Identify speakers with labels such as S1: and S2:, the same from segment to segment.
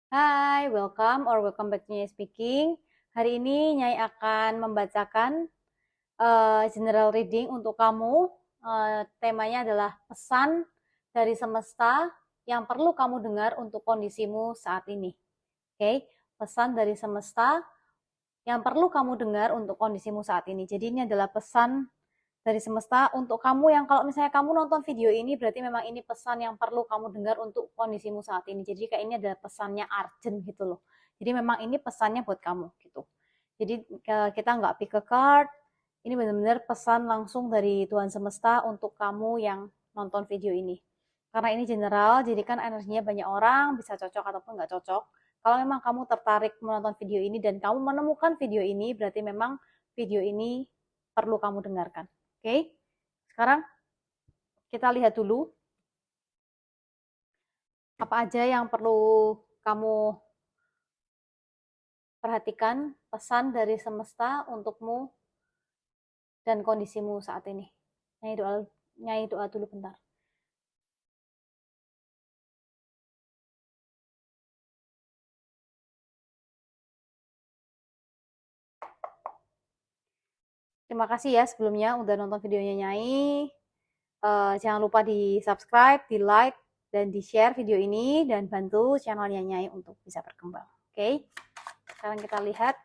S1: Welcome back to Nyai Speaking. Hari ini Nyai akan membacakan general reading untuk kamu. Temanya adalah pesan dari semesta yang perlu kamu dengar untuk kondisimu saat ini. Oke, pesan dari semesta yang perlu kamu dengar untuk kondisimu saat ini. Jadi ini adalah pesan dari semesta untuk kamu yang kalau misalnya kamu nonton video ini berarti memang ini pesan yang perlu kamu dengar untuk kondisimu saat ini. Jadi kayak ini adalah pesannya urgent gitu loh. Jadi memang ini pesannya buat kamu gitu. Jadi kita nggak pick a card. Ini benar-benar pesan langsung dari Tuhan Semesta untuk kamu yang nonton video ini. Karena ini general, jadi kan energinya banyak orang, bisa cocok ataupun nggak cocok. Kalau memang kamu tertarik menonton video ini dan kamu menemukan video ini, berarti memang video ini perlu kamu dengarkan. Oke, sekarang kita lihat dulu apa aja yang perlu kamu perhatikan pesan dari semesta untukmu dan kondisimu saat ini. Nyai doa dulu bentar. Terima kasih ya sebelumnya udah nonton videonya Nyai. Jangan lupa di subscribe, di like, dan di share video ini dan bantu channelnya Nyai untuk bisa berkembang. Oke, sekarang kita lihat.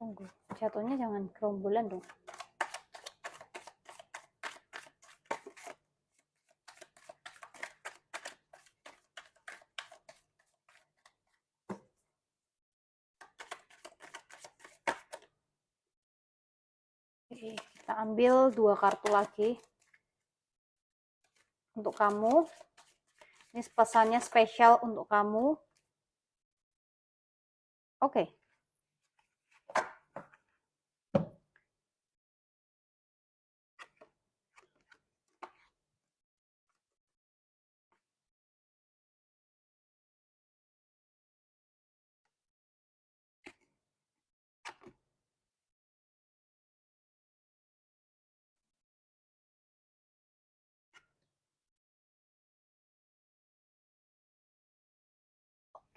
S1: Tunggu, jatuhnya jangan gerombolan dong. Oke, kita ambil 2 kartu lagi untuk kamu. Ini pesannya spesial untuk kamu. Oke.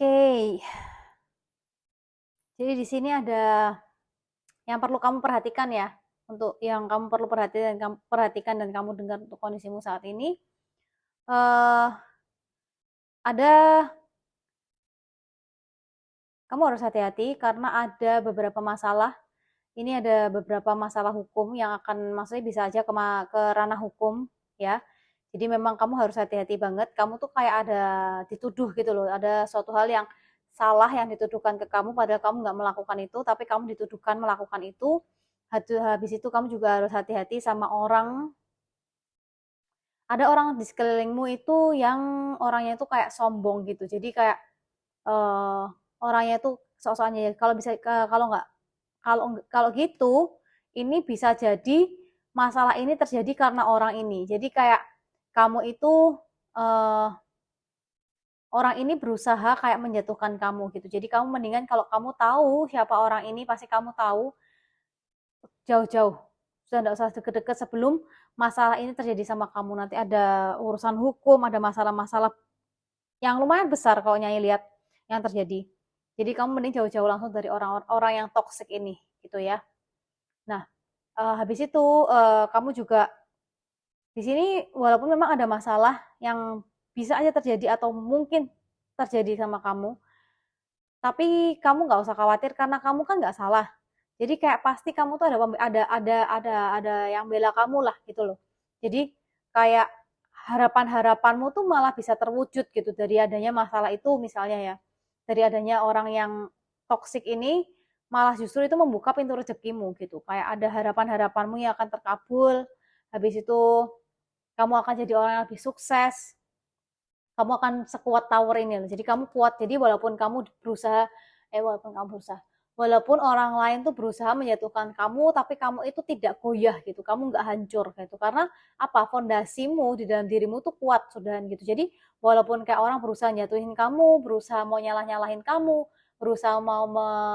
S1: Oke. Jadi di sini ada yang perlu kamu perhatikan ya. Untuk yang kamu perlu perhatikan dan kamu dengar untuk kondisimu saat ini. Ada kamu harus hati-hati karena ada beberapa masalah. Ini ada beberapa masalah hukum yang akan maksudnya bisa aja ke ranah hukum ya. Jadi memang kamu harus hati-hati banget. Kamu tuh kayak ada dituduh gitu loh. Ada suatu hal yang salah yang dituduhkan ke kamu padahal kamu nggak melakukan itu, tapi kamu dituduhkan melakukan itu. Habis itu kamu juga harus hati-hati sama orang. Ada orang di sekelilingmu itu yang orangnya itu kayak sombong gitu. Jadi kayak uh, orangnya itu sok-sokannya ya. Kalau bisa kalau nggak kalau gitu ini bisa jadi masalah ini terjadi karena orang ini. Jadi kayak kamu itu uh, orang ini berusaha kayak menjatuhkan kamu gitu. Jadi kamu mendingan kalau kamu tahu siapa orang ini pasti kamu tahu jauh-jauh. Sudah tidak usah deket-deket sebelum masalah ini terjadi sama kamu. Nanti ada urusan hukum, ada masalah-masalah yang lumayan besar kalau Nyai lihat yang terjadi. Jadi kamu mending jauh-jauh langsung dari orang-orang yang toksik ini gitu ya. Nah, habis itu kamu juga di sini walaupun memang ada masalah yang bisa aja terjadi atau mungkin terjadi sama kamu, tapi kamu nggak usah khawatir karena kamu kan nggak salah. Jadi kayak pasti kamu tuh ada yang bela kamu lah gitu loh. Jadi kayak harapan-harapanmu tuh malah bisa terwujud gitu dari adanya masalah itu misalnya ya. Dari adanya orang yang toksik ini malah justru itu membuka pintu rezekimu gitu. Kayak ada harapan-harapanmu yang akan terkabul. Habis itu kamu akan jadi orang yang lebih sukses, kamu akan sekuat tower ini. Jadi kamu kuat. Jadi walaupun orang lain tuh berusaha menjatuhkan kamu, tapi kamu itu tidak goyah gitu. Kamu nggak hancur gitu. Karena apa? Fondasimu di dalam dirimu tuh kuat sudah gitu. Jadi walaupun kayak orang berusaha jatuhin kamu, berusaha mau nyalah-nyalahin kamu, berusaha mau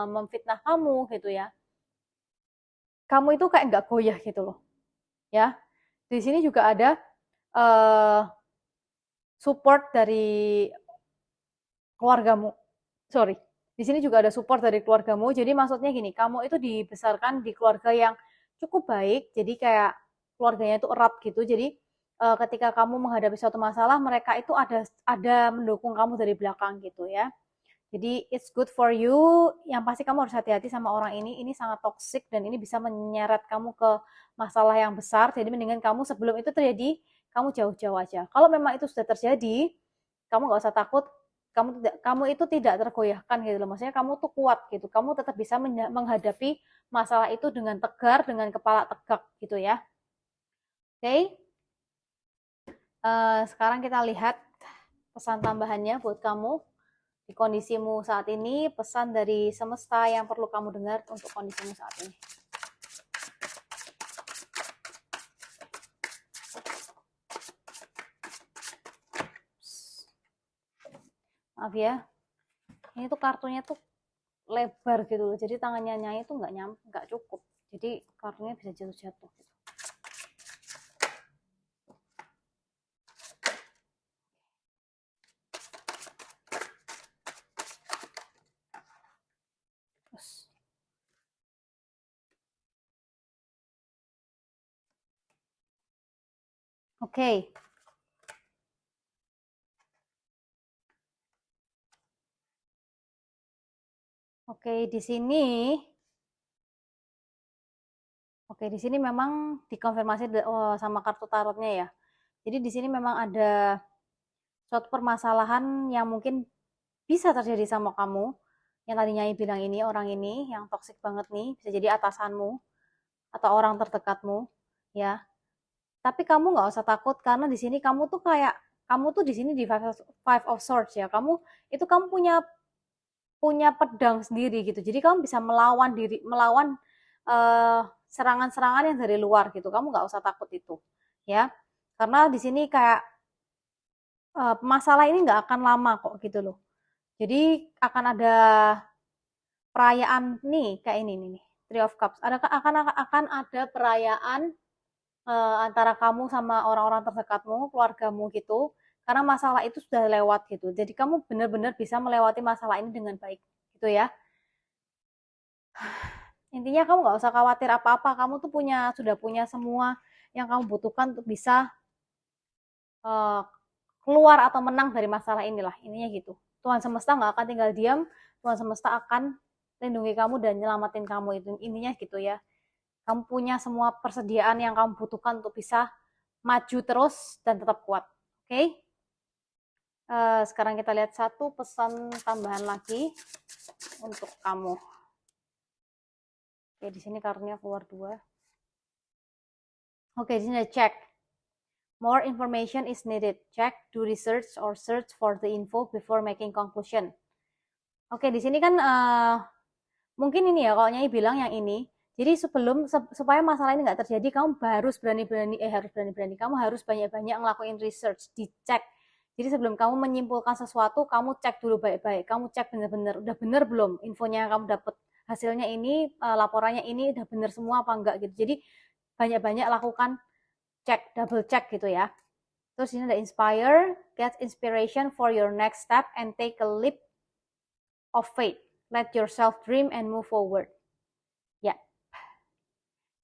S1: memfitnah kamu gitu ya, kamu itu kayak nggak goyah gitu loh ya. Di sini juga ada support dari keluargamu. Sorry. Di sini juga ada support dari keluargamu. Jadi maksudnya gini, kamu itu dibesarkan di keluarga yang cukup baik. Jadi kayak keluarganya itu erat gitu. Jadi ketika kamu menghadapi suatu masalah, mereka itu ada mendukung kamu dari belakang gitu ya. Jadi it's good for you. Yang pasti kamu harus hati-hati sama orang ini. Ini sangat toxic dan ini bisa menyeret kamu ke masalah yang besar. Jadi mendingan kamu sebelum itu terjadi, kamu jauh-jauh aja. Kalau memang itu sudah terjadi, kamu nggak usah takut. Kamu itu tidak tergoyahkan gitu loh. Maksudnya kamu tuh kuat gitu. Kamu tetap bisa menghadapi masalah itu dengan tegar, dengan kepala tegak gitu ya. Oke. Okay? Sekarang kita lihat pesan tambahannya buat kamu. Di kondisimu saat ini, pesan dari semesta yang perlu kamu dengar untuk kondisimu saat ini. Maaf ya, ini tuh kartunya tuh lebar gitu loh, jadi tangannya Nyai tuh nggak cukup, jadi kartunya bisa jatuh-jatuh gitu. Oke. Oke, di sini memang dikonfirmasi sama kartu tarotnya ya. Jadi di sini memang ada suatu permasalahan yang mungkin bisa terjadi sama kamu. Yang tadinya bilang ini orang ini yang toksik banget nih, bisa jadi atasanmu atau orang terdekatmu, ya. Tapi kamu nggak usah takut karena di sini kamu tuh di sini di Five of Swords ya. Kamu punya pedang sendiri gitu. Jadi kamu bisa melawan serangan-serangan yang dari luar gitu. Kamu nggak usah takut itu, ya. Karena di sini kayak masalah ini nggak akan lama kok gitu loh. Jadi akan ada perayaan nih kayak ini nih, Three of Cups. Akan ada perayaan antara kamu sama orang-orang terdekatmu, keluargamu gitu. Karena masalah itu sudah lewat gitu. Jadi kamu benar-benar bisa melewati masalah ini dengan baik gitu ya. Intinya kamu nggak usah khawatir apa-apa. Kamu tuh sudah punya semua yang kamu butuhkan untuk bisa uh, keluar atau menang dari masalah inilah. Intinya gitu. Tuhan semesta nggak akan tinggal diam. Tuhan semesta akan lindungi kamu dan nyelamatin kamu itu. Intinya gitu ya. Kamu punya semua persediaan yang kamu butuhkan untuk bisa maju terus dan tetap kuat. Oke? Okay? Sekarang kita lihat satu pesan tambahan lagi untuk kamu. Oke, di sini kartunya keluar 2. Oke, di sini ada check. More information is needed. Check, do research or search for the info before making conclusion. Oke, di sini kan mungkin ini ya, kalau Nyai bilang yang ini. Jadi supaya masalah ini nggak terjadi, kamu harus berani-berani, kamu harus banyak-banyak ngelakuin research, dicek. Jadi sebelum kamu menyimpulkan sesuatu, kamu cek dulu baik-baik. Kamu cek bener-bener, udah bener belum infonya yang kamu dapat. Hasilnya ini, laporannya ini udah bener semua apa enggak gitu. Jadi banyak-banyak lakukan cek, double check gitu ya. Terus ini ada inspire, get inspiration for your next step and take a leap of faith. Let yourself dream and move forward. Ya.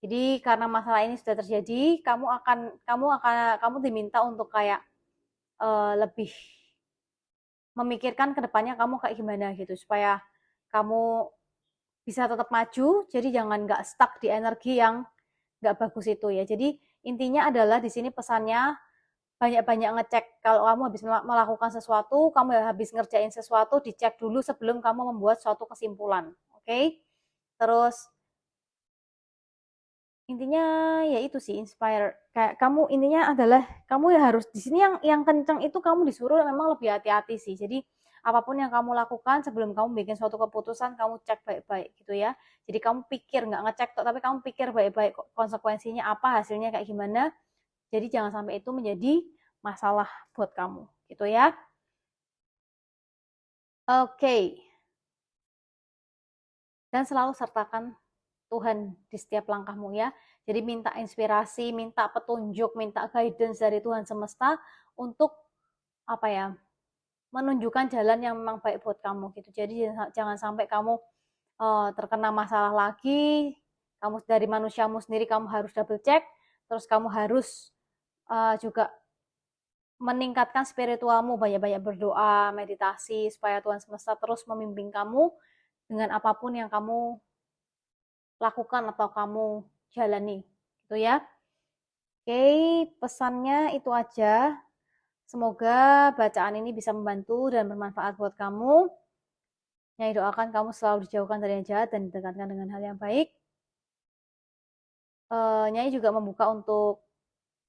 S1: Jadi karena masalah ini sudah terjadi, kamu diminta untuk kayak lebih memikirkan kedepannya kamu kayak gimana gitu supaya kamu bisa tetap maju. Jadi jangan nggak stuck di energi yang nggak bagus itu ya. Jadi intinya adalah di sini pesannya banyak-banyak ngecek. Kalau kamu habis melakukan sesuatu, kamu habis ngerjain sesuatu, dicek dulu sebelum kamu membuat suatu kesimpulan. Oke? Okay? Terus intinya ya itu sih inspire. Kayak kamu intinya adalah kamu ya harus di sini yang kenceng itu kamu disuruh memang lebih hati-hati sih. Jadi apapun yang kamu lakukan sebelum kamu bikin suatu keputusan kamu cek baik-baik gitu ya. Jadi kamu pikir nggak ngecek tapi kamu pikir baik-baik konsekuensinya apa, hasilnya kayak gimana. Jadi jangan sampai itu menjadi masalah buat kamu gitu ya. Oke. dan selalu sertakan Tuhan di setiap langkahmu ya. Jadi minta inspirasi, minta petunjuk, minta guidance dari Tuhan semesta untuk apa ya, menunjukkan jalan yang memang baik buat kamu gitu. Jadi jangan sampai kamu terkena masalah lagi, kamu dari manusiamu sendiri kamu harus double check, terus kamu harus juga meningkatkan spiritualmu, banyak-banyak berdoa, meditasi supaya Tuhan semesta terus membimbing kamu dengan apapun yang kamu lakukan atau kamu jalani gitu ya. Oke, pesannya itu aja. Semoga bacaan ini bisa membantu dan bermanfaat buat kamu. Nyai doakan kamu selalu dijauhkan dari yang jahat dan didekatkan dengan hal yang baik. Nyai juga membuka untuk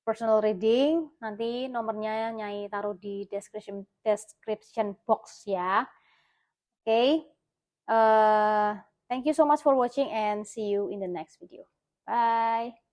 S1: personal reading. Nanti nomornya Nyai taruh di description box ya. Oke. Thank you so much for watching and see you in the next video. Bye.